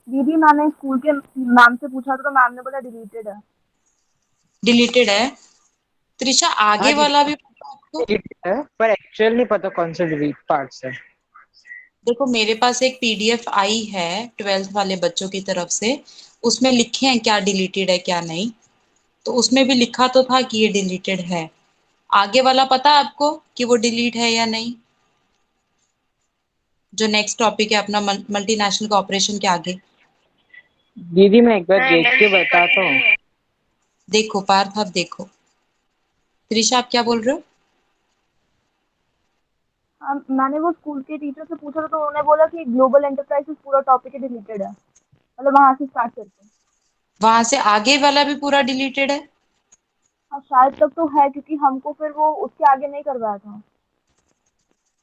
दीदी मैंने स्कूल के मैम से पूछा था तो मैम ने बोला डिलीटेड है। डिलीटेड है? त्रिशा हाँ आगे दीदी, वाला भी पता है आपको? डिलीट है पर एक्चुअल नहीं पता कौन सा डिलीट पार्ट्स है। देखो मेरे पास एक पीडीएफ आई है 12th वाले बच्चों की तरफ से, उसमें लिखे हैं क्या डिलीटेड है क्या नहीं। तो उसमें भी लिखा तो था कि ये डिलीटेड है। आगे वाला पता है आपको कि वो डिलीट है या नहीं? जो नेक्स्ट टॉपिक है अपना मल्टीनेशनल कॉपरेशन के आगे। दीदी मैं एक बार नहीं देख के नहीं पता बताता हूँ। नहीं है। देखो पार्थ, अब देखो। त्रिशा आप क्या बोल रहे हो? मैंने वो स्कूल के टीचर से पूछा था तो उन्होंने बोला कि ग्लोबल एंटरप्राइजेस पूरा टॉपिक ही डिलीटेड है, मतलब वहां से स्टार्ट करके। वहां से आगे वाला भी पूरा डिलीटेड है? हाँ शायद तक तो है क्योंकि हमको फिर वो उसके आगे नहीं करवाया था।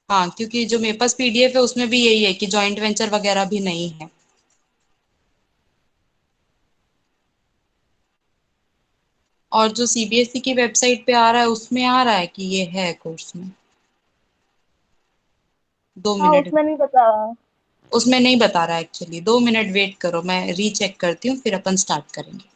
हाँ, क्योंकि जो मेरे पास पीडीएफ है उसमें भी यही है कि जॉइंट वेंचर वगैरह भी नहीं है। और जो सीबीएसई की वेबसाइट पे आ रहा है उसमें आ रहा है कि ये है कोर्स में। दो हाँ मिनट उसमें नहीं बताया। उसमें नहीं बता रहा है एक्चुअली। 2 मिनट वेट करो, मैं रीचेक करती हूँ फिर अपन स्टार्ट करेंगे।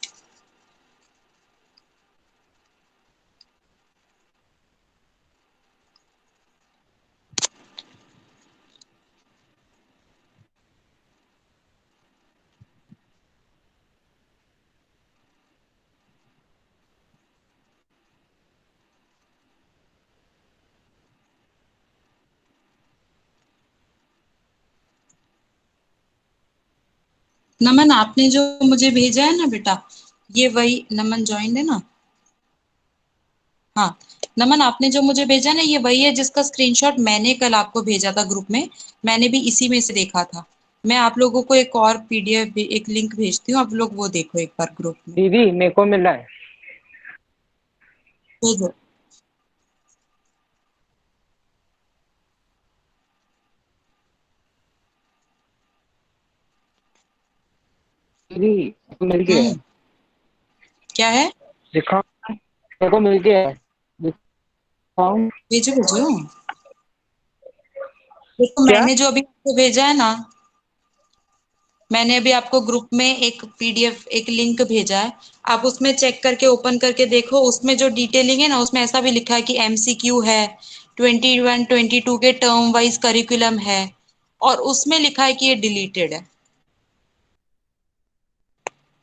नमन आपने जो मुझे भेजा है ना बेटा, ये वही नमन ज्वाइन है ना? हाँ। नमन आपने जो मुझे भेजा ना ये वही है जिसका स्क्रीनशॉट मैंने कल आपको भेजा था ग्रुप में। मैंने भी इसी में से देखा था। मैं आप लोगों को एक और पीडीएफ एक लिंक भेजती हूँ, आप लोग वो देखो एक बार ग्रुप में। दीदी मेरे को मिला है। भेजो। दीदी मेरे को मिल गया है। क्या है? दिखाओ, मेरे को मिल गया है। दिखाओ। भेजो भेजो। देखो क्या? मैंने जो अभी आपको भेजा है ना, मैंने अभी आपको ग्रुप में एक पीडीएफ एक लिंक भेजा है। आप उसमें चेक करके ओपन करके देखो, उसमें जो डिटेलिंग है ना उसमें ऐसा भी लिखा है कि एमसीक्यू है, 21-22 के टर्म वाइज करिकुलम है, और उसमें लिखा है कि ये डिलीटेड है।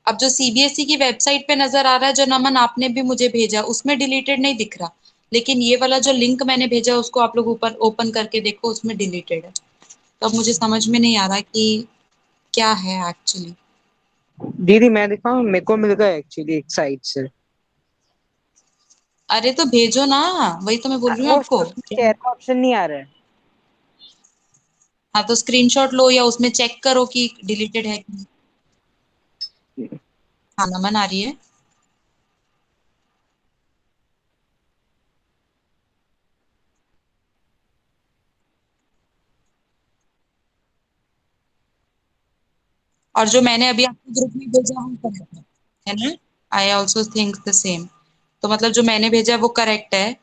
अब जो सीबीएसई की वेबसाइट पे नजर आ रहा है जो नमन आपने भी मुझे भेजा उसमें डिलीटेड नहीं दिख रहा, लेकिन ये वाला जो लिंक मैंने भेजा उसको आप लोग ऊपर ओपन करके देखो उसमें डिलीटेड है। तो अब मुझे समझ में नहीं आ रहा कि क्या है एक्चुअली। दीदी मैं दिखाऊं, मेरे को मिल गया एक्चुअली एक साइट से। अरे तो भेजो ना, वही तो मैं बोल रही हूँ वो आपको। उसमें शेयर का ऑप्शन नहीं आ रहा है। हाँ तो स्क्रीनशॉट लो या उसमें चेक करो कि डिलीटेड है कि नहीं। हाँ नमन आ रही है। और जो मैंने अभी आपको ग्रुप में भेजा वो करेक्ट है ना? I also think the same. तो मतलब जो मैंने भेजा है वो करेक्ट है,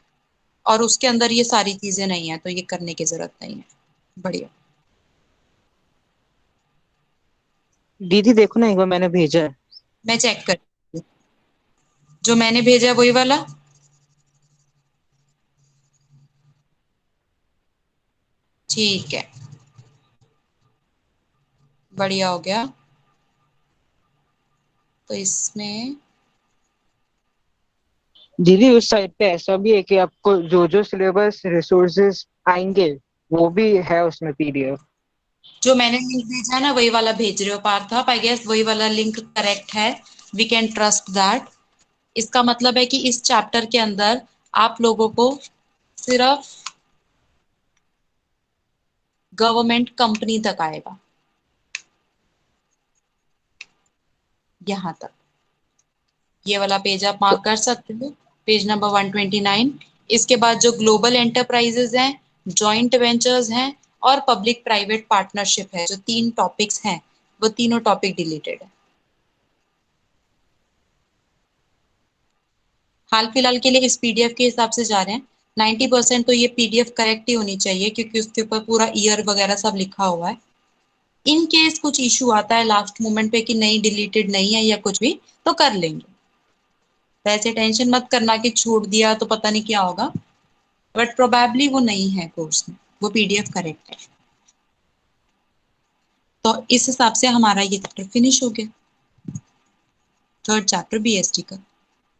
और उसके अंदर ये सारी चीजें नहीं है, तो ये करने की जरूरत नहीं है। बढ़िया। दीदी देखो ना एक बार मैंने भेजा है। मैं चेक कर, जो मैंने भेजा है वही वाला। ठीक है, बढ़िया हो गया। तो इसमें दीदी उस साइट पे ऐसा भी है कि आपको जो जो सिलेबस रिसोर्सेज आएंगे वो भी है उसमें पीडीएफ। जो मैंने लिंक भेजा है ना वही वाला भेज रहे हो पार्थ आप, आई गेस वही वाला लिंक करेक्ट है। We can trust that. इसका मतलब है कि इस चैप्टर के अंदर आप लोगों को सिर्फ गवर्नमेंट कंपनी तक आएगा, यहाँ तक। ये वाला पेज आप मार्क कर सकते हो, पेज नंबर 129। इसके बाद जो ग्लोबल एंटरप्राइजेज हैं, जॉइंट वेंचर्स हैं, और पब्लिक प्राइवेट पार्टनरशिप है, जो 3 टॉपिक्स हैं, वो तीनों टॉपिक डिलीटेड है। हाल फिलहाल के लिए इस पीडीएफ के हिसाब से जा रहे हैं। 90% तो ये पीडीएफ करेक्ट ही होनी चाहिए क्योंकि उसके ऊपर पूरा ईयर वगैरह सब लिखा हुआ है। इन केस कुछ इशू आता है लास्ट मोमेंट पे कि नहीं डिलीटेड नहीं है या कुछ भी, तो कर लेंगे। वैसे टेंशन मत करना कि छोड़ दिया तो पता नहीं क्या होगा, बट प्रोबेबली वो नहीं है कोर्स में, वो पीडीएफ करेक्ट है। तो इस हिसाब से हमारा ये चैप्टर फिनिश हो गया, थर्ड चैप्टर बीएसटी का।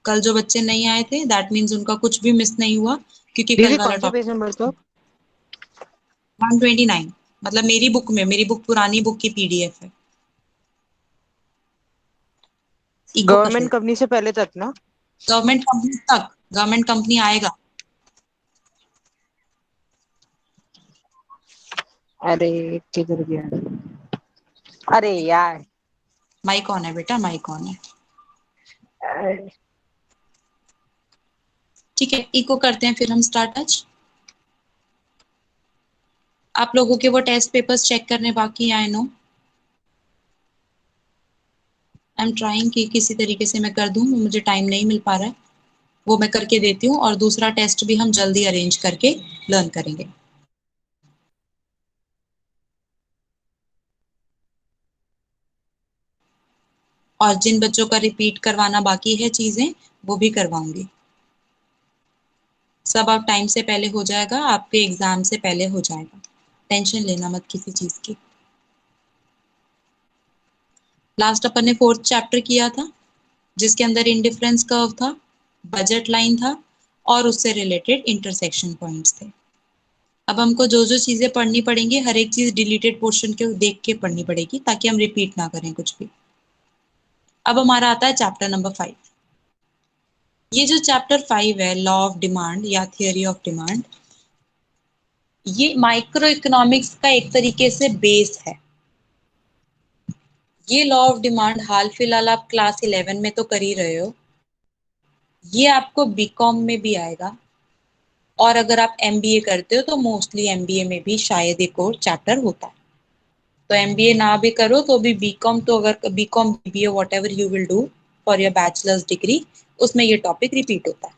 कल जो बच्चे नहीं आए थे दैट मीन्स उनका कुछ भी मिस नहीं हुआ, क्योंकि कल दीदी वाला कौन से पेज टॉपिक नंबर तो 129, मतलब मेरी बुक में, मेरी बुक पुरानी बुक की पीडीएफ है इको कर गवर्नमेंट लेते। कंपनी से पहले तक ना? गवर्नमेंट कंपनी तक, गवर्नमेंट कंपनी आएगा। अरे किधर गया? अरे यार। माइक ऑन है बेटा, माइक ऑन है। ठीक है, इको करते हैं फिर हम स्टार्ट आज। आप लोगों के वो टेस्ट पेपर्स चेक करने बाकी हैं, I know. I am trying कि किसी तरीके से मैं कर दूं, मुझे टाइम नहीं मिल पा रहा है, वो मैं करके देती हूँ, और दूसरा टेस्ट भी हम जल्दी अरेंज करके लर्न करेंगे। और जिन बच्चों का रिपीट करवाना बाकी है चीजें, वो भी करवाऊंगी। सब अब टाइम से पहले हो जाएगा, आपके एग्जाम से पहले हो जाएगा, टेंशन लेना मत किसी चीज की। लास्ट अपन ने फोर्थ चैप्टर किया था, जिसके अंदर इंडिफरेंस कर्व था, बजट लाइन था, और उससे रिलेटेड इंटरसेक्शन पॉइंट्स थे। अब हमको जो जो चीजें पढ़नी पड़ेंगी, हर एक चीज डिलीटेड पोर्शन के देख के पढ़नी पड़ेगी, ताकि हम रिपीट ना करें कुछ भी। अब हमारा आता है चैप्टर नंबर 5। ये जो चैप्टर 5 है, लॉ ऑफ डिमांड या थियोरी ऑफ डिमांड, ये माइक्रो इकोनॉमिक्स का एक तरीके से बेस है। ये लॉ ऑफ डिमांड हाल फिलहाल आप क्लास 11 में तो कर ही रहे हो, ये आपको बीकॉम में भी आएगा, और अगर आप एमबीए करते हो तो मोस्टली एमबीए में भी शायद एक और चैप्टर होता है। तो एमबीए ना भी करो तो भी बीकॉम, तो अगर BCom BBA whatever you will do for your bachelors degree, उसमें ये टॉपिक रिपीट होता है।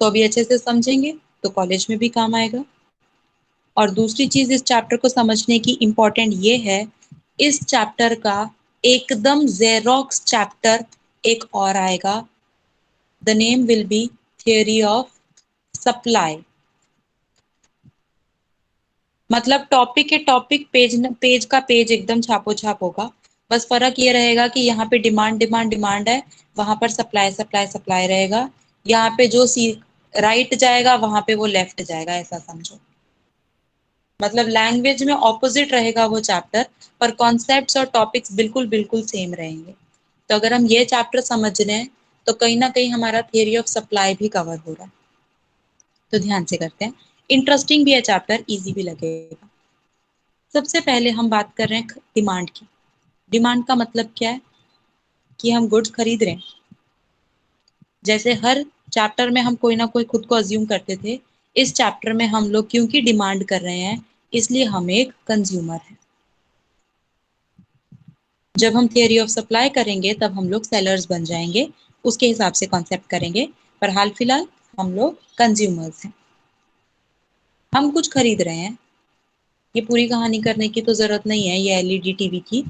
तो अभी अच्छे से समझेंगे तो कॉलेज में भी काम आएगा। और दूसरी चीज इस चैप्टर को समझने की इम्पोर्टेंट ये है, इस चैप्टर का एकदम जेरोक्स चैप्टर एक और आएगा। The name will be theory of supply. मतलब टॉपिक के टॉपिक, पेज पेज का पेज एकदम छापो छाप होगा। बस फर्क ये रहेगा कि यहाँ पे डिमांड डिमांड डिमांड है, वहां पर सप्लाई सप्लाई सप्लाई रहेगा। यहाँ पे जो सी राइट जाएगा वहां पे वो लेफ्ट जाएगा, ऐसा समझो। मतलब लैंग्वेज में ऑपोजिट रहेगा वो चैप्टर, पर कॉन्सेप्ट्स और टॉपिक्स बिल्कुल बिल्कुल सेम रहेंगे। तो अगर हम ये चैप्टर समझ रहे हैं तो कहीं ना कहीं हमारा थियरी ऑफ सप्लाई भी कवर हो रहा है। तो ध्यान से करते हैं, इंटरेस्टिंग भी है चैप्टर, इजी भी लगेगा। सबसे पहले हम बात कर रहे हैं डिमांड की। डिमांड का मतलब क्या है? कि हम गुड्स खरीद रहे हैं। जैसे हर चैप्टर में हम कोई ना कोई खुद को अज्यूम करते थे, इस चैप्टर में हम लोग क्योंकि डिमांड कर रहे हैं, इसलिए हम एक कंज्यूमर हैं। जब हम थियरी ऑफ सप्लाई करेंगे तब हम लोग सेलर्स बन जाएंगे, उसके हिसाब से कॉन्सेप्ट करेंगे। पर हाल फिलहाल हम लोग कंज्यूमर्स हैं, हम कुछ खरीद रहे हैं। ये पूरी कहानी करने की तो जरूरत नहीं है, ये एलईडी टीवी की।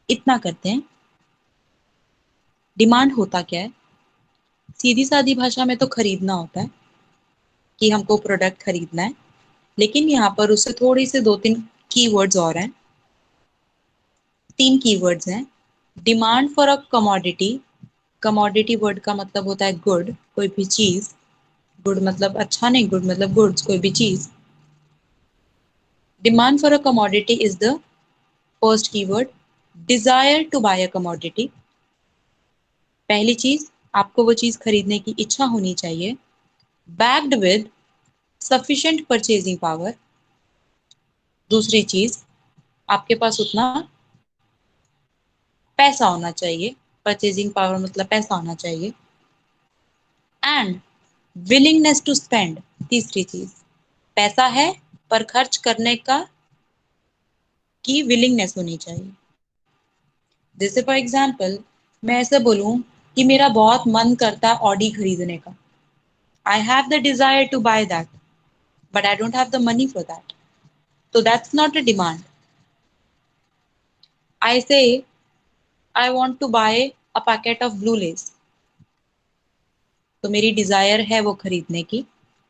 इतना करते हैं, डिमांड होता क्या है? सीधी सादी भाषा में तो खरीदना होता है, कि हमको प्रोडक्ट खरीदना है। लेकिन यहाँ पर उससे थोड़ी से दो तीन कीवर्ड्स और हैं। तीन कीवर्ड्स हैं। Demand for a commodity. Commodity word का मतलब होता है गुड, कोई भी चीज। गुड मतलब अच्छा नहीं, गुड मतलब गुड्स, कोई भी चीज। Demand for a commodity is the first keyword. Desire to buy a commodity, पहली चीज, आपको वो चीज खरीदने की इच्छा होनी चाहिए। Backed with sufficient purchasing power, दूसरी चीज, आपके पास उतना पैसा होना चाहिए। परचेजिंग पावर मतलब पैसा होना चाहिए। एंड विलिंगनेस टू स्पेंड, तीसरी चीज, पैसा है पर खर्च करने का की विलिंगनेस होनी चाहिए। जैसे फॉर एग्जाम्पल मैं ऐसे बोलूं कि मेरा बहुत मन करता है ऑडी खरीदने का, I have the desire to buy that, but I don't have the money for that. तो that's not a demand. I say I want to buy a packet of blue Lay's, तो मेरी Dzire है वो खरीदने की.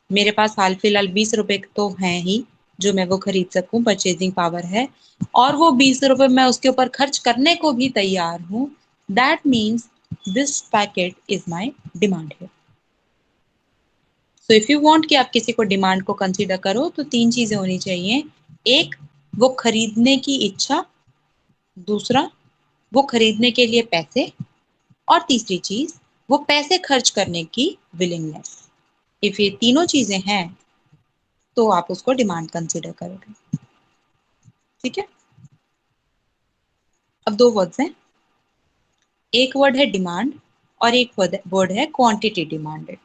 मेरे पास हाल फिलहाल 20 रुपए तो हैं ही जो मैं वो खरीद सकूं, परचेजिंग पावर है, और वो 20 रुपए मैं उसके ऊपर खर्च करने को भी तैयार हूं. That means this packet is my demand है. सो इफ यू वांट कि आप किसी को डिमांड को कंसीडर करो तो 3 चीजें होनी चाहिए. एक, वो खरीदने की इच्छा. दूसरा, वो खरीदने के लिए पैसे. और तीसरी चीज, वो पैसे खर्च करने की विलिंगनेस. इफ ये तीनों चीजें हैं तो आप उसको डिमांड कंसीडर करोगे. ठीक है. अब 2 वर्ड्स हैं. एक वर्ड है डिमांड और एक वर्ड है क्वांटिटी डिमांडेड.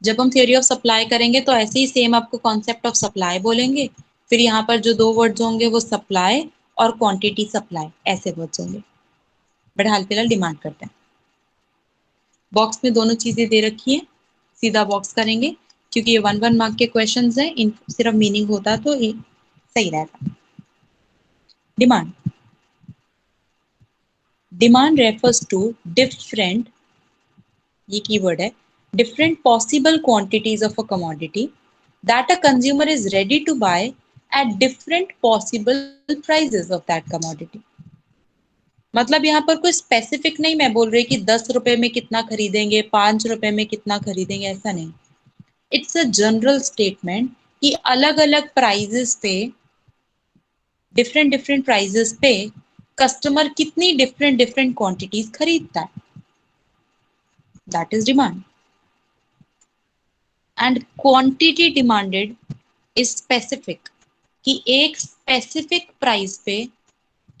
जब हम थ्योरी ऑफ सप्लाई करेंगे तो ऐसे ही सेम आपको कॉन्सेप्ट ऑफ सप्लाई बोलेंगे. फिर यहाँ पर जो 2 वर्ड्स होंगे वो सप्लाई और क्वांटिटी सप्लाई, ऐसे वर्ड्स होंगे. बट हाल फिलहाल डिमांड करते हैं. बॉक्स में दोनों चीजें दे रखी है, सीधा बॉक्स करेंगे क्योंकि ये 1 1 मार्क के क्वेश्चंस हैं. इन सिर्फ मीनिंग होता तो ये सही रहता. Demand. Demand refers to different, ये कीवर्ड है, different possible quantities of a commodity that a consumer is ready to buy at different possible prices of that commodity. मतलब यहाँ पर कोई स्पेसिफिक नहीं मैं बोल रही कि 10 रुपए में कितना खरीदेंगे, 5 रुपए में कितना खरीदेंगे, ऐसा नहीं. इट्स अ जनरल स्टेटमेंट कि अलग अलग प्राइजेस पे, डिफरेंट डिफरेंट प्राइजेस पे कस्टमर कितनी डिफरेंट डिफरेंट क्वांटिटीज खरीदता है. That is demand. And quantity demanded is specific, कि एक स्पेसिफिक प्राइस पे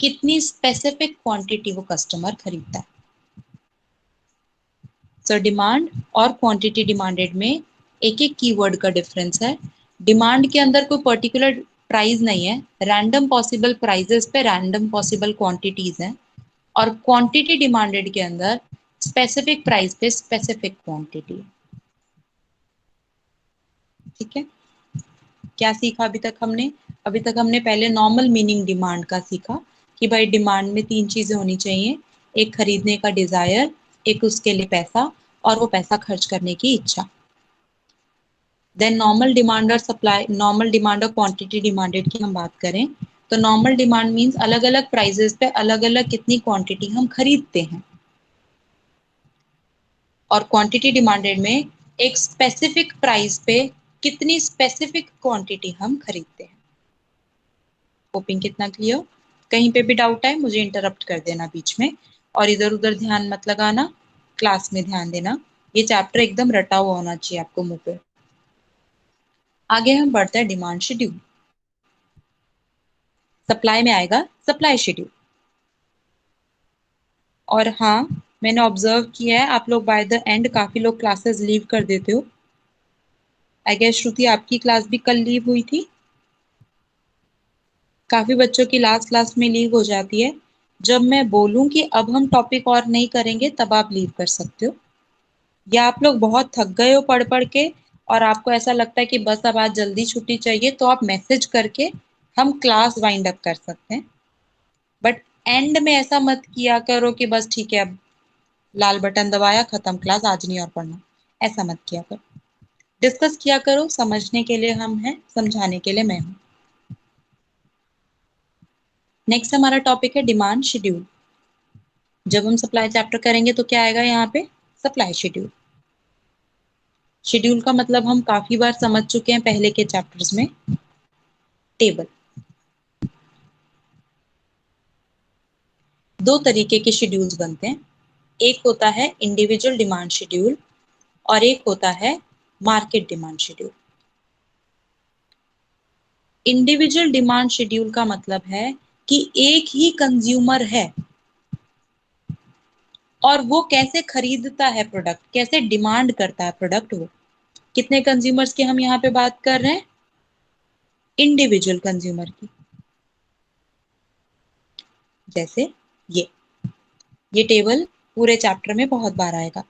कितनी स्पेसिफिक क्वांटिटी वो कस्टमर खरीदता है. सो डिमांड और क्वांटिटी डिमांडेड में एक एक कीवर्ड का डिफरेंस है. डिमांड के अंदर कोई पर्टिकुलर प्राइस नहीं है, रैंडम पॉसिबल प्राइजेस पे रैंडम पॉसिबल क्वांटिटीज हैं. और क्वांटिटी डिमांडेड के अंदर स्पेसिफिक प्राइस पे स्पेसिफिक क्वांटिटी. ठीक है. क्या सीखा अभी तक हमने? अभी तक हमने पहले नॉर्मल मीनिंग डिमांड का सीखा कि भाई डिमांड में 3 चीजें होनी चाहिए. एक खरीदने का डिजायर, एक उसके लिए पैसा, और वो पैसा खर्च करने की इच्छा. देन नॉर्मल डिमांड और सप्लाई, नॉर्मल डिमांड और क्वांटिटी डिमांडेड की हम बात करें तो नॉर्मल डिमांड मीन्स अलग अलग प्राइजेस पे अलग अलग कितनी क्वांटिटी हम खरीदते हैं. और क्वांटिटी डिमांडेड में एक स्पेसिफिक प्राइस पे कितनी स्पेसिफिक क्वांटिटी हम खरीदते हैं. होपिंग कितना क्लियर. कहीं पे भी डाउट आए मुझे इंटरप्ट कर देना बीच में, और इधर उधर ध्यान मत लगाना, क्लास में ध्यान देना. ये चैप्टर एकदम रटा हुआ होना चाहिए आपको मुंह पे. आगे हम बढ़ते हैं डिमांड शेड्यूल. सप्लाई में आएगा सप्लाई शेड्यूल. और हाँ, मैंने ऑब्जर्व किया है आप लोग बाय द एंड काफी लोग क्लासेस लीव कर देते हो. आई गेस श्रुति आपकी क्लास भी कल लीव हुई थी. काफी बच्चों की लास्ट क्लास में लीव हो जाती है. जब मैं बोलूं कि अब हम टॉपिक और नहीं करेंगे तब आप लीव कर सकते हो. या आप लोग बहुत थक गए हो पढ़ पढ़ के और आपको ऐसा लगता है कि बस अब आज जल्दी छुट्टी चाहिए, तो आप मैसेज करके हम क्लास वाइंड अप कर सकते हैं. बट एंड में ऐसा मत किया करो कि बस ठीक है अब लाल बटन दबाया खत्म क्लास, आज नहीं और पढ़ना. ऐसा मत किया करो. डिस्कस किया करो. समझने के लिए हम हैं, समझाने के लिए मैं हूं. नेक्स्ट हमारा टॉपिक है डिमांड शेड्यूल. जब हम सप्लाई चैप्टर करेंगे तो क्या आएगा यहाँ पे? Supply schedule. शेड्यूल का मतलब हम काफी बार समझ चुके हैं पहले के चैप्टर्स में. टेबल. 2 तरीके के शेड्यूल्स बनते हैं. एक होता है इंडिविजुअल डिमांड शेड्यूल और एक होता है market demand schedule. Individual demand schedule का मतलब है कि एक ही कंज्यूमर है और वो कैसे खरीदता है प्रोडक्ट, कैसे डिमांड करता है प्रोडक्ट. वो कितने कंज्यूमर्स की हम यहाँ पे बात कर रहे हैं? इंडिविजुअल कंज्यूमर की. जैसे ये टेबल पूरे चैप्टर में बहुत बार आएगा.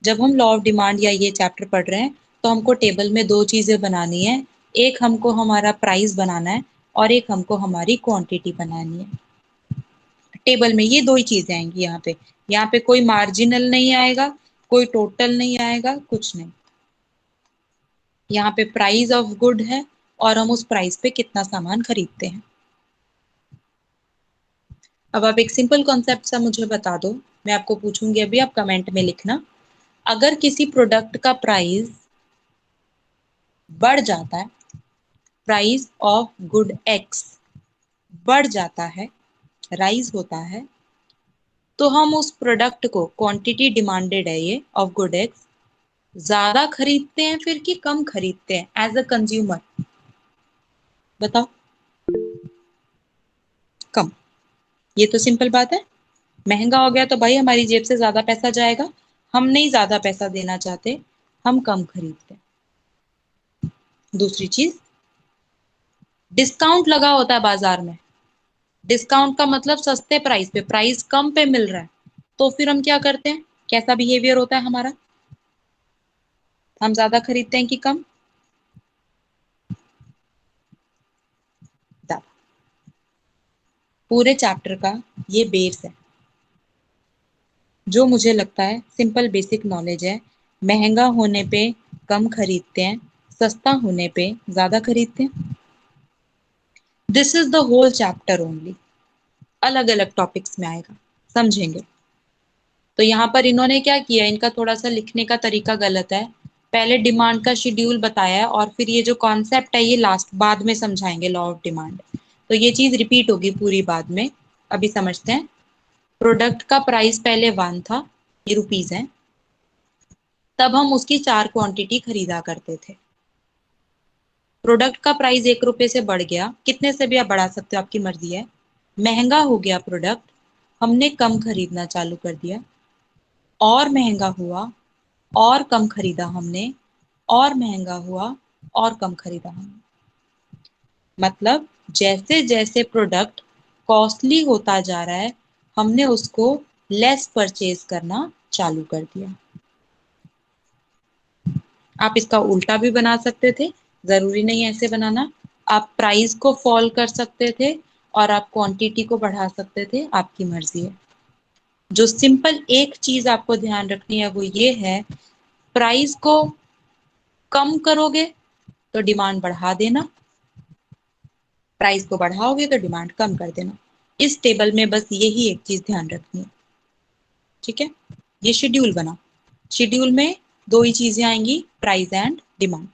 जब हम लॉ ऑफ डिमांड या ये चैप्टर पढ़ रहे हैं तो हमको टेबल में 2 चीजें बनानी है. एक हमको हमारा प्राइस बनाना है और एक हमको हमारी क्वांटिटी बनानी है। टेबल में ये दो ही चीजें आएंगी यहाँ पे कोई मार्जिनल नहीं आएगा, कोई टोटल नहीं आएगा, कुछ नहीं। यहाँ पे प्राइस ऑफ गुड है और हम उस प्राइस पे कितना सामान खरीदते हैं। अब आप एक सिंपल कॉन्सेप्ट सा मुझे बता दो, मैं आपको पूछूंगी अभी, आप कमेंट में लिखना। अगर किसी प्रोडक्ट का प्राइस बढ़ जाता है, प्राइस ऑफ गुड एक्स बढ़ जाता है, राइज होता है, तो हम उस प्रोडक्ट को, क्वांटिटी डिमांडेड है ये ऑफ गुड एक्स, ज्यादा खरीदते हैं फिर कि कम खरीदते हैं एज अ कंज्यूमर? बताओ। कम। ये तो सिंपल बात है। महंगा हो गया तो भाई हमारी जेब से ज्यादा पैसा जाएगा, हम नहीं ज्यादा पैसा देना चाहते, हम कम खरीदते हैं। दूसरी चीज, डिस्काउंट लगा होता है बाजार में, डिस्काउंट का मतलब सस्ते प्राइस पे, प्राइस कम पे मिल रहा है, तो फिर हम क्या करते हैं, कैसा बिहेवियर होता है हमारा? हम ज्यादा खरीदते हैं कि कम? ज्यादा। पूरे चैप्टर का ये बेस है, जो मुझे लगता है सिंपल बेसिक नॉलेज है। महंगा होने पे कम खरीदते हैं, सस्ता होने पे ज्यादा खरीदते हैं। This is the whole chapter only. अलग अलग टॉपिक्स में आएगा, समझेंगे। तो यहाँ पर इन्होंने क्या किया, इनका थोड़ा सा लिखने का तरीका गलत है। पहले डिमांड का शेड्यूल बताया है और फिर ये जो कॉन्सेप्ट है ये लास्ट बाद में समझाएंगे, लॉ ऑफ डिमांड। तो ये चीज रिपीट होगी पूरी बाद में। अभी समझते हैं। प्रोडक्ट का प्राइस पहले 1 था, ये रुपीज है, तब हम उसकी 4 क्वांटिटी खरीदा करते थे। प्रोडक्ट का प्राइस 1 रुपए से बढ़ गया, कितने से भी आप बढ़ा सकते हो, आपकी मर्जी है। महंगा हो गया प्रोडक्ट, हमने कम खरीदना चालू कर दिया, और महंगा हुआ, और कम खरीदा हमने, और महंगा हुआ, और कम खरीदा हमने। मतलब जैसे जैसे प्रोडक्ट कॉस्टली होता जा रहा है, हमने उसको लेस परचेज करना चालू कर दिया। आप इसका उल्टा भी बना सकते थे, जरूरी नहीं ऐसे बनाना। आप प्राइस को फॉल कर सकते थे और आप क्वांटिटी को बढ़ा सकते थे, आपकी मर्जी है। जो सिंपल एक चीज आपको ध्यान रखनी है वो ये है, प्राइस को कम करोगे तो डिमांड बढ़ा देना, प्राइस को बढ़ाओगे तो डिमांड कम कर देना। इस टेबल में बस यही एक चीज ध्यान रखनी है, ठीक है। ये शेड्यूल बना, शेड्यूल में दो ही चीजें आएंगी, प्राइस एंड डिमांड।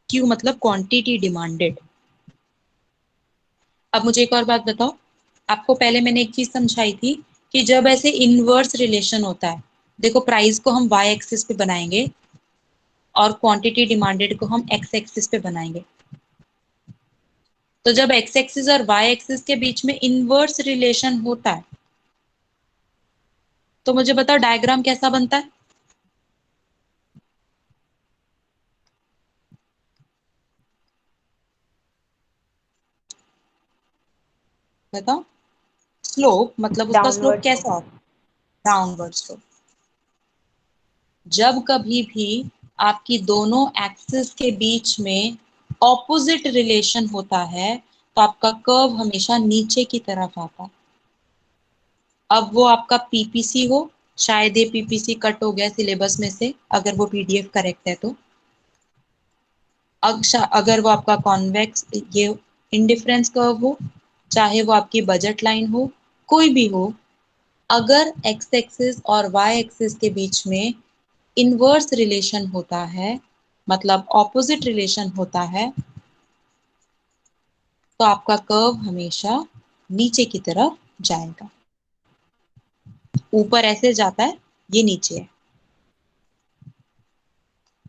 क्यू मतलब क्वांटिटी डिमांडेड। अब मुझे एक और बात बताओ, आपको पहले मैंने एक चीज समझाई थी कि जब ऐसे इनवर्स रिलेशन होता है, देखो प्राइस को हम वाई एक्सिस पे बनाएंगे और क्वांटिटी डिमांडेड को हम एक्स एक्सिस पे बनाएंगे। तो जब एक्स एक्सिस और वाई एक्सिस के बीच में इनवर्स रिलेशन होता है, तो मुझे बताओ डायग्राम कैसा बनता है? बताओ। स्लोप मतलब उसका स्लोप डाउनवर्ड कैसा स्लोप। होता है? Downward slope. जब कभी भी आपकी दोनों एक्सिस के बीच में ऑपोजिट रिलेशन होता है, तो आपका कर्व हमेशा नीचे की तरफ आता है। अब वो आपका पीपीसी हो, शायद ये पीपीसी कट हो गया सिलेबस में से, अगर वो पीडीएफ करेक्ट है तो। अगर वो आपका कॉन्वेक्स, ये इंडिफरेंस कर्व हो, चाहे वो आपकी बजट लाइन हो, कोई भी हो, अगर एक्स एक्सिस और वाई एक्सिस के बीच में इनवर्स रिलेशन होता है, मतलब ऑपोजिट रिलेशन होता है, तो आपका कर्व हमेशा नीचे की तरफ जाएगा। ऊपर ऐसे जाता है, ये नीचे है।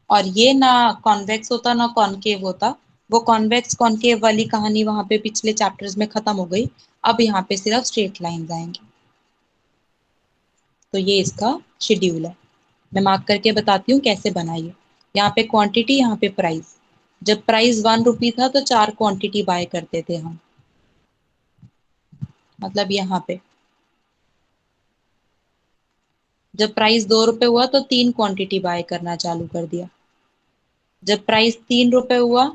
और ये ना कॉन्वेक्स होता ना कॉनकेव होता, वो कॉन्वेक्स कॉनकेव वाली कहानी वहां पे पिछले चैप्टर्स में खत्म हो गई। अब यहाँ पे सिर्फ स्ट्रेट लाइन आएंगी। तो ये इसका शेड्यूल है, मैं मार्क करके बताती हूँ कैसे बनाइए। यहाँ पे क्वांटिटी, यहाँ पे प्राइस। जब प्राइस 1 रुपी था तो 4 क्वांटिटी बाय करते थे हम, मतलब यहाँ पे। जब प्राइस 2 रुपए हुआ तो 3 क्वांटिटी बाय करना चालू कर दिया। जब प्राइस 3 रुपए हुआ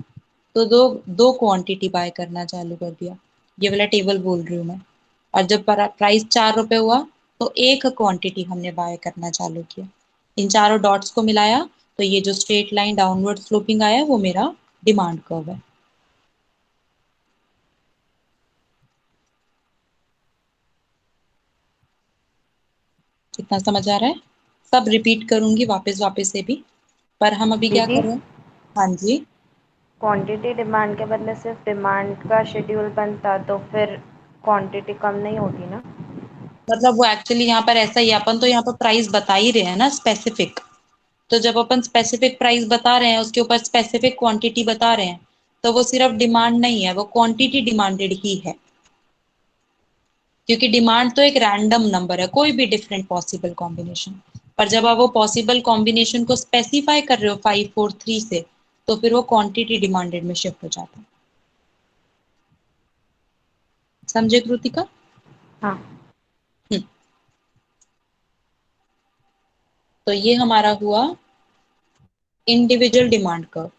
तो दो दो क्वांटिटी बाय करना चालू कर दिया। ये वाला टेबल बोल रही हूँ मैं। और जब प्राइस 4 रुपए हुआ तो एक क्वांटिटी हमने बाय करना चालू किया। इन चारों डॉट्स को मिलाया तो ये जो स्ट्रेट लाइन डाउनवर्ड स्लोपिंग आया वो मेरा डिमांड कर्व है। कितना समझ आ रहा है? सब रिपीट करूंगी वापस वापस से भी, पर हम अभी क्या दीदी, कर रहे हैं। हाँ जी। क्वांटिटी डिमांड के बदले सिर्फ डिमांड का शेड्यूल बनता तो फिर क्वांटिटी कम नहीं होगी ना? मतलब वो एक्चुअली यहाँ पर ऐसा ही है, अपन तो यहाँ पर प्राइस बता ही रहे हैं ना स्पेसिफिक। तो जब अपन स्पेसिफिक प्राइस बता रहे हैं उसके ऊपर स्पेसिफिक क्वांटिटी बता रहे हैं तो वो सिर्फ डिमांड नहीं है, वो क्वांटिटी डिमांडेड ही है। क्योंकि डिमांड तो एक रैंडम नंबर है, कोई भी डिफरेंट पॉसिबल कॉम्बिनेशन। पर जब आप वो पॉसिबल कॉम्बिनेशन को स्पेसिफाई कर रहे हो 5 4 3 से, तो फिर वो क्वांटिटी डिमांडेड में शिफ्ट हो जाता है। समझे कृतिका? हाँ। हम्म। तो ये हमारा हुआ इंडिविजुअल डिमांड कर्व।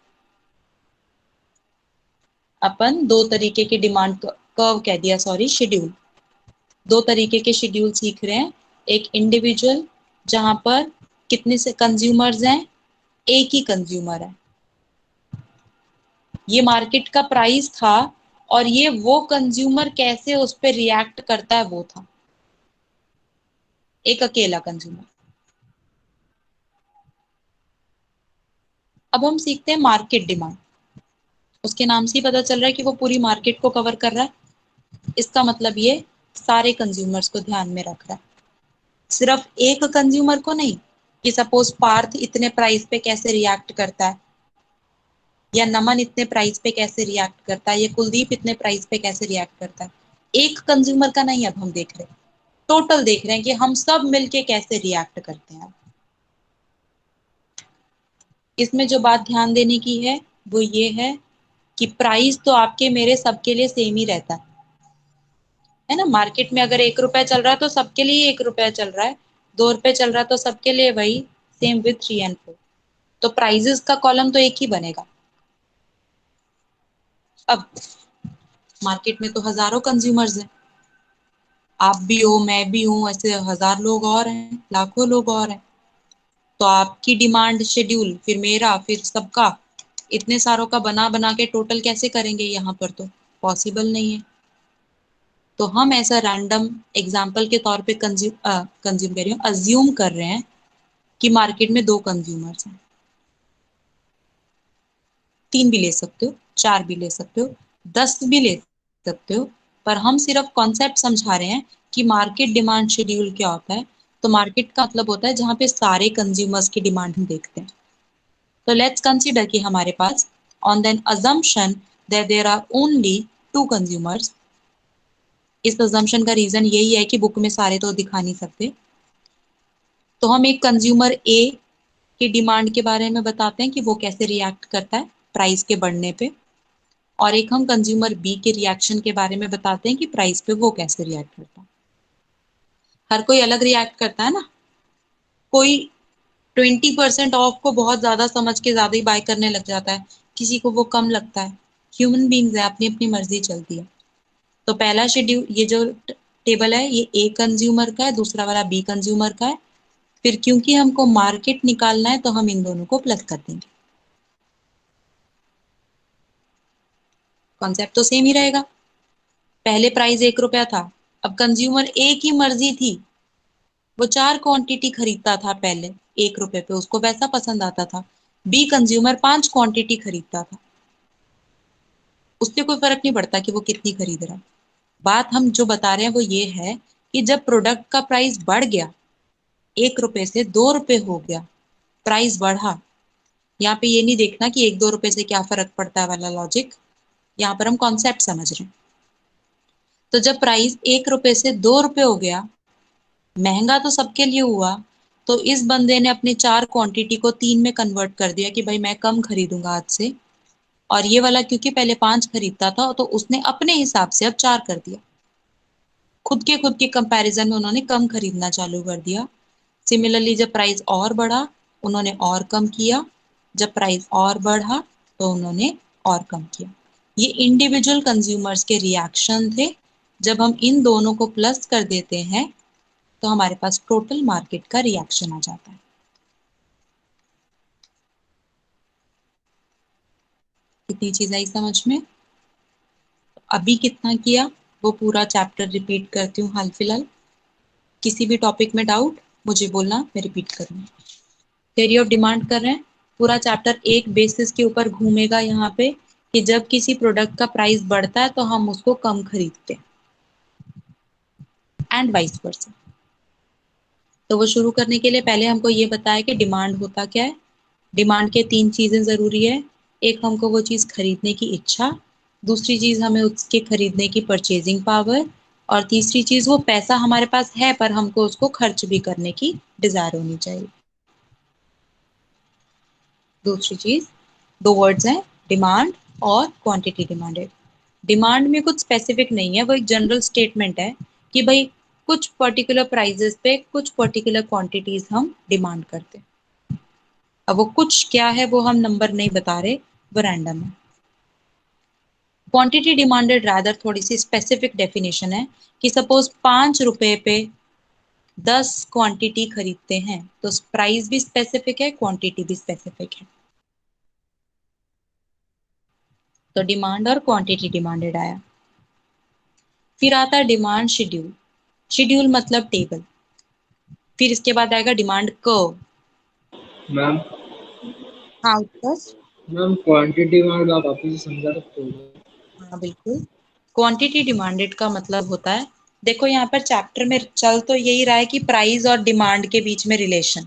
अपन दो तरीके के डिमांड कर्व कह दिया, सॉरी, शेड्यूल। दो तरीके के शेड्यूल सीख रहे हैं। एक इंडिविजुअल, जहां पर कितने से कंज्यूमर्स हैं, एक ही कंज्यूमर है। ये मार्केट का प्राइस था और ये वो कंज्यूमर कैसे उस पर रिएक्ट करता है वो था, एक अकेला कंज्यूमर। अब हम सीखते हैं मार्केट डिमांड। उसके नाम से ही पता चल रहा है कि वो पूरी मार्केट को कवर कर रहा है। इसका मतलब ये सारे कंज्यूमर्स को ध्यान में रख रहा है, सिर्फ एक कंज्यूमर को नहीं। कि सपोज पार्थ इतने प्राइस पे कैसे रिएक्ट करता है, या नमन इतने प्राइस पे कैसे रिएक्ट करता है, या कुलदीप इतने प्राइस पे कैसे रिएक्ट करता है। एक कंज्यूमर का नहीं अब हम देख रहे हैं, टोटल देख रहे हैं कि हम सब मिलके कैसे रिएक्ट करते हैं। इसमें जो बात ध्यान देने की है वो ये है कि प्राइस तो आपके मेरे सबके लिए सेम ही रहता है ना। मार्केट में अगर 1 रुपया चल रहा है तो सबके लिए 1 रुपया चल रहा है, 2 रुपये चल रहा है तो सबके लिए वही, सेम विथ 3 and 4। तो प्राइजेस का कॉलम तो एक ही बनेगा। अब मार्केट में तो हजारों कंज्यूमर्स हैं, आप भी हो, मैं भी हूँ, ऐसे हजार लोग और हैं, लाखों लोग और हैं। तो आपकी डिमांड शेड्यूल, फिर मेरा, फिर सबका, इतने सारों का बना बना के टोटल कैसे करेंगे, यहाँ पर तो पॉसिबल नहीं है। तो हम ऐसा रैंडम एग्जाम्पल के तौर पे कंज्यूम कह रही हूँ, अज्यूम कर रहे हैं कि मार्केट में 2 कंज्यूमर्स हैं। 3 भी ले सकते हो, 4 भी ले सकते हो, 10 भी ले सकते हो। पर हम सिर्फ कॉन्सेप्ट समझा रहे हैं कि मार्केट डिमांड शेड्यूल क्या होता है। तो मार्केट का मतलब होता है जहाँ पे सारे कंज्यूमर्स की डिमांड हम देखते हैं। तो लेट्स कंसीडर कि हमारे पास, on the assumption that there are only 2 consumers। इस assumption का रीजन यही है कि बुक में सारे तो दिखा नहीं सकते। तो हम एक कंज्यूमर ए की डिमांड के बारे में बताते हैं कि वो कैसे रिएक्ट करता है प्राइस के बढ़ने पे, और एक हम कंज्यूमर बी के रिएक्शन के बारे में बताते हैं कि प्राइस पे वो कैसे रिएक्ट करता है। हर कोई अलग रिएक्ट करता है ना। कोई 20% ऑफ को बहुत ज्यादा समझ के ज्यादा ही बाय करने लग जाता है, किसी को वो कम लगता है। ह्यूमन बींग्स है, अपनी अपनी मर्जी चलती है। तो पहला शेड्यूल, ये जो टेबल है, ये ए कंज्यूमर का है, दूसरा वाला बी कंज्यूमर का है। फिर क्योंकि हमको मार्केट निकालना है तो हम इन दोनों को प्लस कर देंगे। कॉन्सेप्ट तो सेम ही रहेगा। पहले प्राइस 1 रुपया था, अब कंज्यूमर ए की मर्जी थी, वो 4 क्वांटिटी खरीदता था पहले 1 रुपए पे, उसको वैसा पसंद आता था। बी कंज्यूमर 5 क्वांटिटी खरीदता था, उससे कोई फर्क नहीं पड़ता कि वो कितनी खरीद रहा है। बात हम जो बता रहे हैं वो ये है कि जब प्रोडक्ट का प्राइस बढ़ गया, 1 रुपए से 2 रुपए हो गया, प्राइस बढ़ा। यहाँ पे ये नहीं देखना कि 1 2 रुपए से क्या फर्क पड़ता है वाला लॉजिक, यहाँ पर हम कॉन्सेप्ट समझ रहे हैं। तो जब प्राइस 1 रुपए से 2 रुपए हो गया, महंगा तो सबके लिए हुआ, तो इस बंदे ने अपने 4 क्वांटिटी को 3 में कन्वर्ट कर दिया कि भाई मैं कम खरीदूंगा आज से। और ये वाला क्योंकि पहले 5 खरीदता था तो उसने अपने हिसाब से अब 4 कर दिया। खुद के कंपैरिजन में उन्होंने कम खरीदना चालू कर दिया। सिमिलरली जब प्राइस और बढ़ा, उन्होंने और कम किया। जब प्राइस और बढ़ा तो उन्होंने और कम किया। ये इंडिविजुअल कंज्यूमर्स के रिएक्शन थे। जब हम इन दोनों को प्लस कर देते हैं तो हमारे पास टोटल मार्केट का रिएक्शन आ जाता है। कितनी चीज आई समझ में? अभी कितना किया वो पूरा चैप्टर रिपीट करती हूँ हाल फिलहाल। किसी भी टॉपिक में डाउट मुझे बोलना, मैं रिपीट करूँगी। थ्योरी ऑफ डिमांड कर रहे हैं, पूरा चैप्टर एक बेसिस के ऊपर घूमेगा यहाँ पे कि जब किसी प्रोडक्ट का प्राइस बढ़ता है तो हम उसको कम खरीदते हैं एंड वाइस वर्सा। तो वो शुरू करने के लिए पहले हमको ये बताया कि डिमांड होता क्या है। डिमांड के 3 चीजें जरूरी है। एक हमको वो चीज खरीदने की इच्छा, दूसरी चीज हमें उसके खरीदने की परचेजिंग पावर, और तीसरी चीज वो पैसा हमारे पास है पर हमको उसको खर्च भी करने की डिजायर होनी चाहिए। दूसरी चीज, 2 वर्ड्स हैं, डिमांड और क्वांटिटी डिमांडेड। डिमांड में कुछ स्पेसिफिक नहीं है, वो एक जनरल स्टेटमेंट है कि भाई कुछ पर्टिकुलर प्राइजेस पे कुछ पर्टिकुलर क्वांटिटीज हम डिमांड करते हैं। अब वो कुछ क्या है वो हम नंबर नहीं बता रहे, वो रैंडम है। क्वांटिटी डिमांडेड रादर थोड़ी सी स्पेसिफिक डेफिनेशन है कि सपोज 5 रुपए पे 10 क्वांटिटी खरीदते हैं तो प्राइस भी स्पेसिफिक है, क्वांटिटी भी स्पेसिफिक है। तो डिमांड और क्वांटिटी डिमांडेड आया। फिर आता है डिमांड शेड्यूल। शेड्यूल मतलब टेबल। फिर इसके बाद आएगा डिमांड कर्व। मैम हाँ उत्कर्ष। मैम क्वांटिटी डिमांड आप वापस से समझा सकते हो? हाँ बिल्कुल। क्वांटिटी डिमांडेड का मतलब होता है, देखो यहाँ पर चैप्टर में चल तो यही रहा है कि प्राइस और डिमांड के बीच में रिलेशन,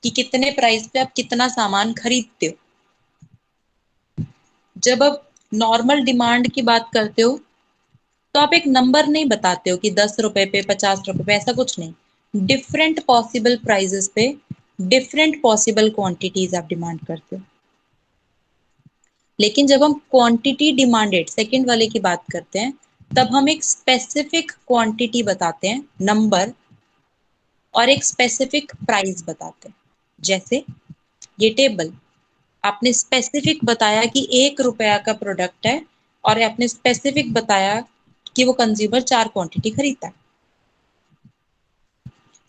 कि कितने प्राइस पे आप कितना सामान खरीदते हो। जब आप नॉर्मल डिमांड की बात करते हो तो आप एक नंबर नहीं बताते हो कि 10 रुपए पे 50 रुपए पे, ऐसा कुछ नहीं। डिफरेंट पॉसिबल प्राइजेस पे डिफरेंट पॉसिबल क्वांटिटीज आप डिमांड करते हो। लेकिन जब हम क्वांटिटी डिमांडेड सेकंड वाले की बात करते हैं तब हम एक स्पेसिफिक क्वांटिटी बताते हैं, नंबर, और एक स्पेसिफिक प्राइस बताते हैं। जैसे ये टेबल, आपने स्पेसिफिक बताया कि 1 रुपया का प्रोडक्ट है और आपने स्पेसिफिक बताया कि वो कंज्यूमर 4 क्वांटिटी खरीदता है।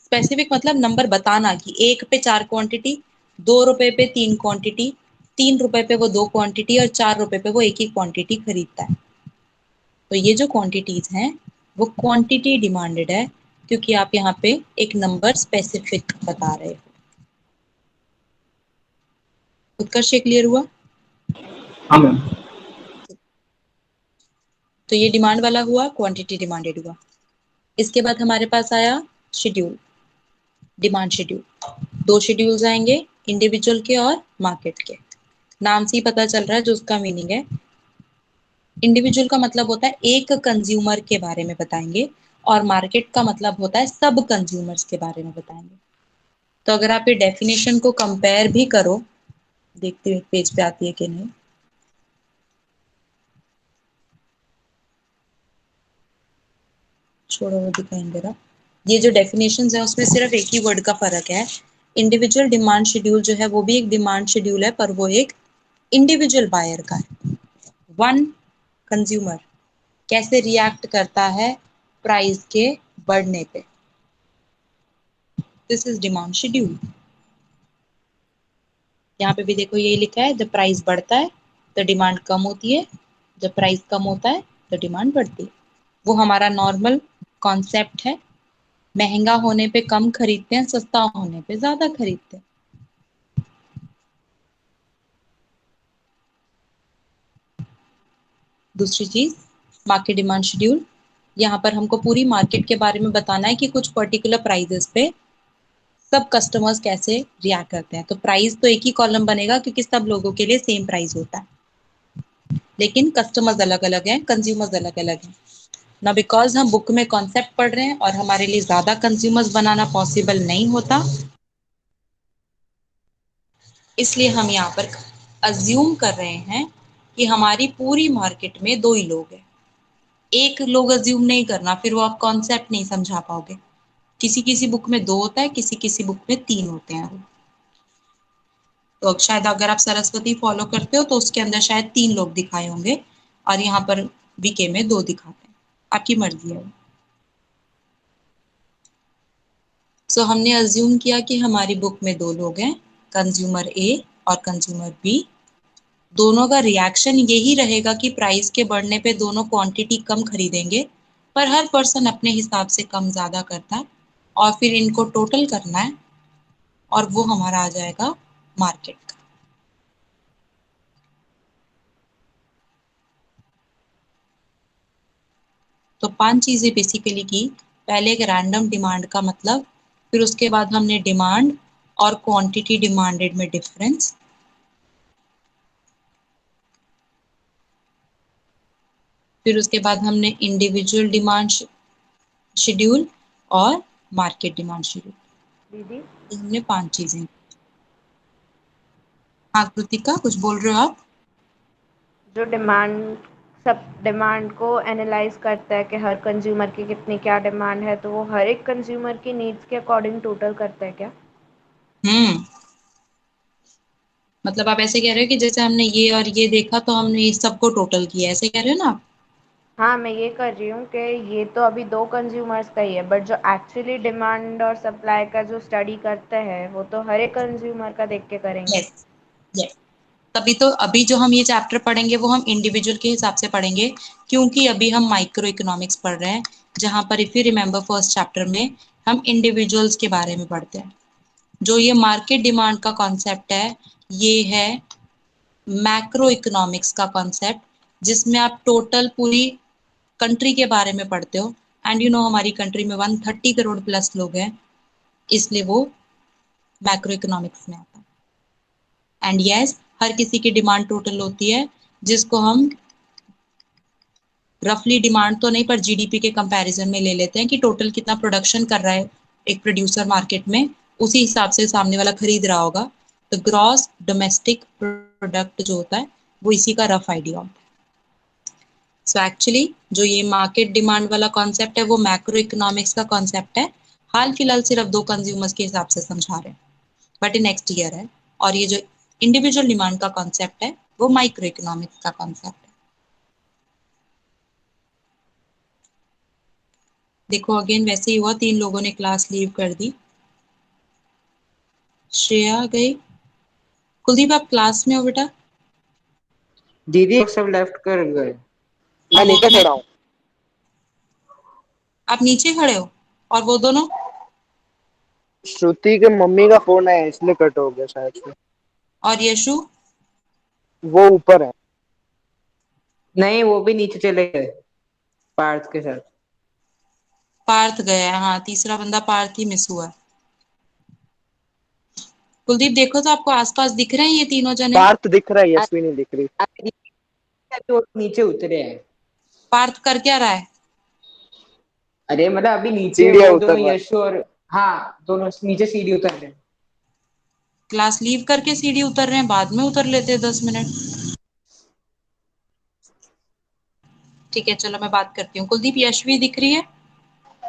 स्पेसिफिक मतलब नंबर बताना कि 1 पे 4 क्वांटिटी, 2 रुपए पे 3 क्वांटिटी, 3 रुपए पे वो 2 क्वांटिटी और 4 रुपए पे वो एक ही क्वांटिटी खरीदता है। तो ये जो क्वांटिटीज हैं वो क्वांटिटी डिमांडेड है, क्योंकि आप यहाँ पे एक नंबर स्पेसिफिक बता रहे हो। उत्कर्ष क्लियर हुआ? हाँ मैम। तो ये डिमांड वाला हुआ, क्वांटिटी डिमांडेड हुआ। इसके बाद हमारे पास आया शेड्यूल, डिमांड शेड्यूल। 2 शेड्यूल्स आएंगे, इंडिविजुअल के और मार्केट के। नाम से ही पता चल रहा है जो उसका मीनिंग है। इंडिविजुअल का मतलब होता है एक कंज्यूमर के बारे में बताएंगे, और मार्केट का मतलब होता है सब कंज्यूमर्स के बारे में बताएंगे। तो अगर आप ये डेफिनेशन को कंपेयर भी करो, देखते हुए पेज पे आती है कि नहीं, छोड़ो वो दिखाई दे रहा। ये जो डेफिनेशंस है उसमें सिर्फ एक ही वर्ड का फर्क है। इंडिविजुअल डिमांड शेड्यूल जो है वो भी एक डिमांड शेड्यूल है, पर वो एक इंडिविजुअल बायर का है। वन कंज्यूमर कैसे रिएक्ट करता है प्राइस के बढ़ने पे, दिस इज डिमांड शेड्यूल। यहाँ पे भी देखो यही लिखा है, जब प्राइस बढ़ता है तो डिमांड कम होती है, जब प्राइस कम होता है तो डिमांड बढ़ती है। वो हमारा नॉर्मल कॉन्सेप्ट है। महंगा होने पे कम खरीदते हैं, सस्ता होने पे ज्यादा खरीदते हैं। दूसरी चीज, मार्केट डिमांड शेड्यूल। यहाँ पर हमको पूरी मार्केट के बारे में बताना है कि कुछ पर्टिकुलर प्राइजेस पे सब कस्टमर्स कैसे रिएक्ट करते हैं। तो प्राइस तो एक ही कॉलम बनेगा क्योंकि सब लोगों के लिए सेम प्राइस होता है, लेकिन कस्टमर्स अलग अलग हैं, कंज्यूमर्स अलग अलग हैं ना। बिकॉज हम बुक में कॉन्सेप्ट पढ़ रहे हैं और हमारे लिए ज्यादा कंज्यूमर्स बनाना पॉसिबल नहीं होता, इसलिए हम यहाँ पर अज्यूम कर रहे हैं कि हमारी पूरी मार्केट में 2 ही लोग हैं। एक लोग अज्यूम नहीं करना, फिर वो आप कॉन्सेप्ट नहीं समझा पाओगे। किसी किसी बुक में 2 होता है, किसी किसी बुक में 3 होते हैं। तो शायद अगर आप सरस्वती फॉलो करते हो तो उसके अंदर शायद 3 लोग दिखाए होंगे और यहाँ पर बीके में 2 दिखाते हैं, आपकी मर्जी है। सो हमने अज्यूम किया कि हमारी बुक में 2 लोग हैं, कंज्यूमर ए और कंज्यूमर बी। दोनों का रिएक्शन यही रहेगा कि प्राइस के बढ़ने पे दोनों क्वांटिटी कम खरीदेंगे, पर हर पर्सन अपने हिसाब से कम ज्यादा करता है और फिर इनको टोटल करना है और वो हमारा आ जाएगा मार्केट का। तो 5 चीजें बेसिकली की। पहले एक रैंडम डिमांड का मतलब, फिर उसके बाद हमने डिमांड और क्वांटिटी डिमांडेड में डिफरेंस, फिर उसके बाद हमने इंडिविजुअल डिमांड शेड्यूल और मार्केट डिमांड शेड्यूल। दीदी, हमने 5 चीजें। हाँ कृतिका, कुछ बोल रहे हो आप? जो डिमांड को एनालाइज करता है कि हर कंज्यूमर की कितनी क्या डिमांड है, तो वो हर एक कंज्यूमर की नीड्स के अकॉर्डिंग टोटल करता है क्या? हम्म मतलब आप ऐसे कह रहे हो कि जैसे हमने ये और ये देखा तो हमने इस सबको टोटल किया, ऐसे कह रहे हो ना आप? हाँ, मैं ये कर रही हूँ कि ये तो अभी 2 कंज्यूमर्स का ही है, बट जो एक्चुअली डिमांड और सप्लाई का जो स्टडी करते हैं, वो तो हर एक कंज्यूमर का देख के करेंगे। Yes, yes. तभी तो अभी जो हम ये चैप्टर पढ़ेंगे वो हम इंडिविजुअल के हिसाब से पढ़ेंगे, क्योंकि अभी हम माइक्रो इकोनॉमिक्स पढ़ रहे हैं, जहां पर if you remember first chapter में हम इंडिविजुअल्स के बारे में पढ़ते हैं। जो ये मार्केट डिमांड का कॉन्सेप्ट है, ये है मैक्रो इकोनॉमिक्स का कॉन्सेप्ट, जिसमें आप टोटल पूरी कंट्री के बारे में पढ़ते हो। एंड यू नो हमारी कंट्री में 130 करोड़ प्लस लोग हैं, इसलिए वो मैक्रो इकोनॉमिक्स में आता है। एंड यस, हर किसी की डिमांड टोटल होती है, जिसको हम रफली डिमांड तो नहीं पर जीडीपी के कंपैरिजन में ले लेते हैं कि टोटल कितना प्रोडक्शन कर रहा है एक प्रोड्यूसर मार्केट में, उसी हिसाब से सामने वाला खरीद रहा होगा। तो ग्रॉस डोमेस्टिक प्रोडक्ट जो होता है वो इसी का रफ आइडिया होता है। सो एक्चुअली जो ये मार्केट डिमांड वाला कॉन्सेप्ट है वो मैक्रो इकोनॉमिक्स का कॉन्सेप्ट है। हाल फिलहाल सिर्फ 2 कंज्यूमर्स के हिसाब से समझा रहे हैं, बट ये नेक्स्ट ईयर है। और ये जो इंडिविजुअल डिमांड का कॉन्सेप्ट है वो माइक्रो इकोनॉमिक्स का कॉन्सेप्ट है। देखो अगेन वैसे ही हुआ, 3 लोगों ने क्लास लीव कर दी। श्रेया गई। कुलदीप आप क्लास में हो बेटा? दीदी लोग सब लेफ्ट कर गए। मैं नीचे खड़ा हूँ। आप नीचे खड़े हो और वो दोनों? श्रुति के मम्मी का फोन है इसलिए कट हो गया शायद से। और यशु? वो ऊपर है। नहीं, वो भी नीचे चले गए पार्थ के साथ। पार्थ गया है, हाँ तीसरा बंदा पार्थ ही मिस हुआ है। कुलदीप देखो तो आपको आसपास दिख रहे हैं ये तीनों जने? पार्थ दिख रहा है, यशवी नहीं दिख रही। तो नीचे उतरे हैं। पार्थ कर क्या रहा है? अरे मतलब अभी नीचे सीढ़ियाँ वो उतर दोनों रहा है। यश और हाँ दोनों नीचे सीढ़ी उतर रहे हैं। क्लास लीव करके सीढ़ी उतर रहे हैं, बाद में उतर लेते हैं 10 मिनट। ठीक है चलो मैं बात करती हूँ। कुलदीप यशवी दिख रही है?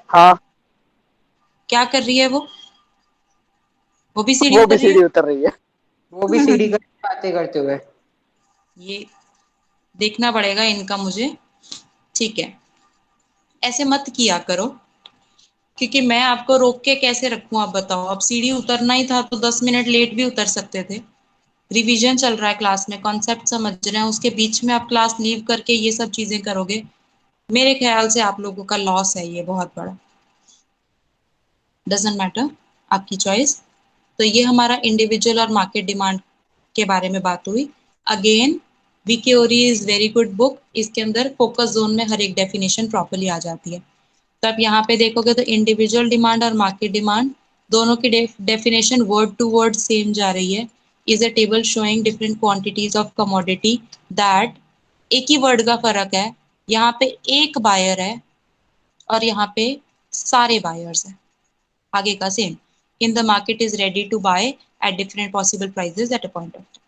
हाँ, क्या कर रही है वो भी सीढ़ी वो भी उतर रही है? सीढ़ी उतर रही है। वो भी सीढ़ी कर बातें करते हुए। ये देखना पड़ेगा इनका मुझे। ठीक है, ऐसे मत किया करो, क्योंकि मैं आपको रोक के कैसे रखूं आप बताओ। अब सीढ़ी उतरना ही था तो 10 मिनट लेट भी उतर सकते थे। रिवीजन चल रहा है क्लास में, कॉन्सेप्ट समझ रहे हैं, उसके बीच में आप क्लास लीव करके ये सब चीजें करोगे, मेरे ख्याल से आप लोगों का लॉस है ये बहुत बड़ा। डजंट मैटर, आपकी चॉइस। तो ये हमारा इंडिविजुअल और मार्केट डिमांड के बारे में बात हुई। अगेन वीके ओरी इज वेरी गुड बुक, इसके अंदर फोकस जोन में हर एक डेफिनेशन प्रॉपरली आ जाती है। तो आप यहाँ पे देखोगे तो इंडिविजुअल डिमांड और मार्केट डिमांड दोनों की definition word to word same जा रही है। Is a table showing different quantities of commodity that, एक ही वर्ड का फर्क है, यहाँ पे एक बायर है और यहाँ पे सारे बायर्स हैं। आगे का same, in the market is ready to buy at different possible prices at a point of time.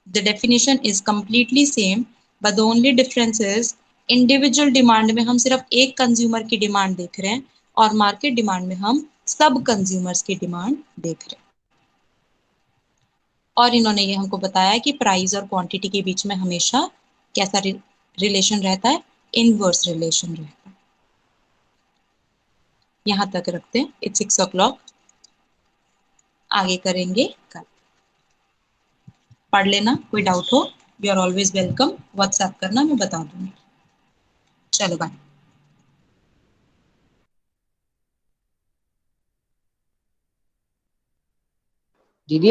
The definition is completely same, but the only difference is individual demand में हम सिर्फ एक कंज्यूमर की demand देख रहे हैं और market demand में हम सब कंज्यूमर्स की डिमांड देख रहे हैं। और इन्होंने ये हमको बताया कि प्राइस और क्वांटिटी के बीच में हमेशा कैसा रिलेशन रहता है, इनवर्स रिलेशन रहता है। यहाँ तक रखते हैं, इट्स 6 o'clock, आगे करेंगे कल। पढ़ लेना, कोई डाउट हो you are always welcome, WhatsApp करना, मैं बता दूंगी। चलो बाय। दीदी